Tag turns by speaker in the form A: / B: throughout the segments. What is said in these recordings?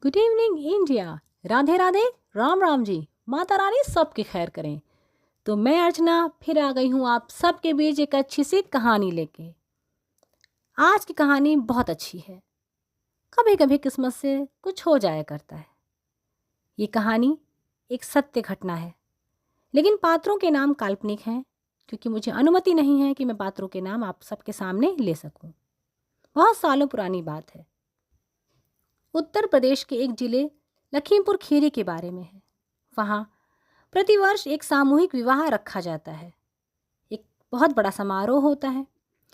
A: Good evening India. Radhe Radhe, Ram Ram ji, Mata Rani सबकी खैर करें। तो मैं अर्चना फिर आ गई हूँ आप सबके बीच एक अच्छी सी कहानी लेके। आज की कहानी बहुत अच्छी है। कभी कभी किस्मत से कुछ हो जाया करता है। ये कहानी एक सत्य घटना है, लेकिन पात्रों के नाम काल्पनिक हैं, क्योंकि मुझे अनुमति नहीं है कि मैं पात्रों के नाम आप सबके सामने ले सकूं। बहुत सालों पुरानी बात है। उत्तर प्रदेश के एक जिले लखीमपुर खीरी के बारे में है। वहाँ प्रतिवर्ष एक सामूहिक विवाह रखा जाता है। एक बहुत बड़ा समारोह होता है।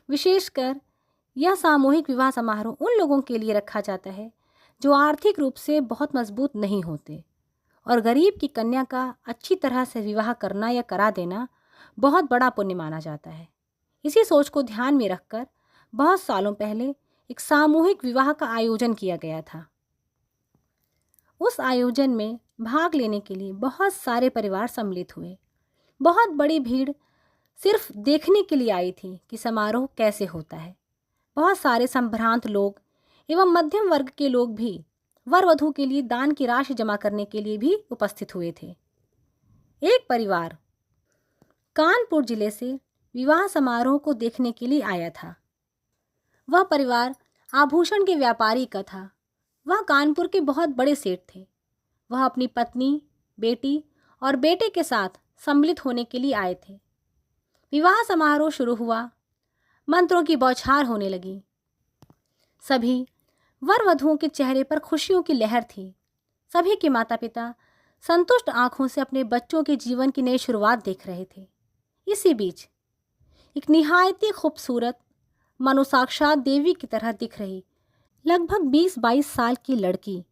A: विशेषकर यह सामूहिक विवाह समारोह उन लोगों के लिए रखा जाता है जो आर्थिक रूप से बहुत मजबूत नहीं होते, और गरीब की कन्या का अच्छी तरह से विवाह करना या करा देना बहुत बड़ा पुण्य माना जाता है। इसी सोच को ध्यान में रखकर बहुत सालों पहले एक सामूहिक विवाह का आयोजन किया गया था। उस आयोजन में भाग लेने के लिए बहुत सारे परिवार सम्मिलित हुए। बहुत बड़ी भीड़ सिर्फ देखने के लिए आई थी कि समारोह कैसे होता है। बहुत सारे संभ्रांत लोग एवं मध्यम वर्ग के लोग भी वर वधू के लिए दान की राशि जमा करने के लिए भी उपस्थित हुए थे। एक परिवार कानपुर जिले से विवाह समारोह को देखने के लिए आया था। वह परिवार आभूषण के व्यापारी का था। वह कानपुर के बहुत बड़े सेठ थे। वह अपनी पत्नी, बेटी और बेटे के साथ सम्मिलित होने के लिए आए थे। विवाह समारोह शुरू हुआ। मंत्रों की बौछार होने लगी। सभी वर वधुओं के चेहरे पर खुशियों की लहर थी। सभी के माता पिता संतुष्ट आंखों से अपने बच्चों के जीवन की नई शुरुआत देख रहे थे। इसी बीच एक निहायती खूबसूरत, मानो साक्षात देवी की तरह दिख रही लगभग 20-22 साल की लड़की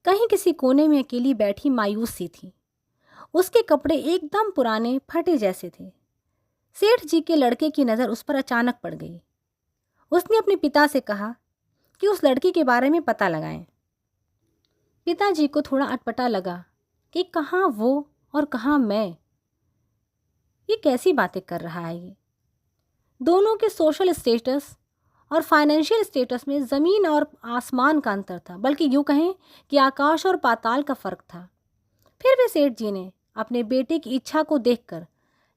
A: कहीं किसी कोने में अकेली बैठी मायूस सी थी। उसके कपड़े एकदम पुराने फटे जैसे थे। सेठ जी के लड़के की नज़र उस पर अचानक पड़ गई। उसने अपने पिता से कहा कि उस लड़की के बारे में पता लगाएं। पिताजी को थोड़ा अटपटा लगा कि कहाँ वो और कहाँ मैं। ये कैसी बातें कर रहा है ये। दोनों के सोशल स्टेटस और फाइनेंशियल स्टेटस में ज़मीन और आसमान का अंतर था, बल्कि यूँ कहें कि आकाश और पाताल का फ़र्क था। फिर भी सेठ जी ने अपने बेटे की इच्छा को देखकर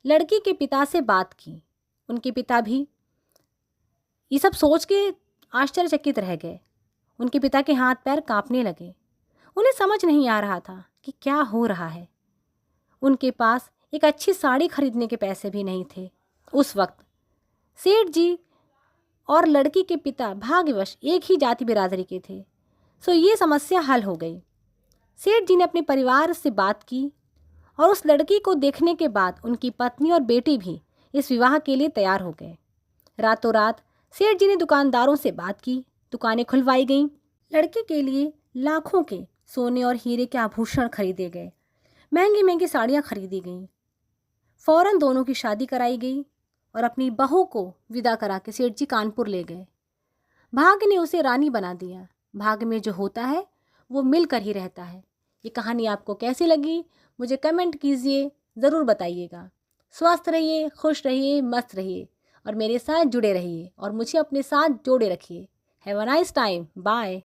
A: लड़की के पिता से बात की। उनके पिता भी ये सब सोच के आश्चर्यचकित रह गए। उनके पिता के हाथ पैर कांपने लगे। उन्हें समझ नहीं आ रहा था कि क्या हो रहा है। उनके पास एक अच्छी साड़ी खरीदने के पैसे भी नहीं थे उस वक्त। सेठ जी और लड़की के पिता भाग्यवश एक ही जाति बिरादरी के थे, सो ये समस्या हल हो गई। सेठ जी ने अपने परिवार से बात की और उस लड़की को देखने के बाद उनकी पत्नी और बेटी भी इस विवाह के लिए तैयार हो गए। रातों रात सेठ जी ने दुकानदारों से बात की। दुकानें खुलवाई गईं। लड़के के लिए लाखों के सोने और हीरे के आभूषण खरीदे गए। महंगी महंगी साड़ियाँ खरीदी गईं। फौरन दोनों की शादी कराई गई और अपनी बहू को विदा करा के सेठ जी कानपुर ले गए। भाग्य ने उसे रानी बना दिया। भाग्य में जो होता है वो मिलकर ही रहता है। ये कहानी आपको कैसी लगी मुझे कमेंट कीजिए, ज़रूर बताइएगा। स्वस्थ रहिए, खुश रहिए, मस्त रहिए और मेरे साथ जुड़े रहिए और मुझे अपने साथ जोड़े रखिए। Have a nice time. Bye.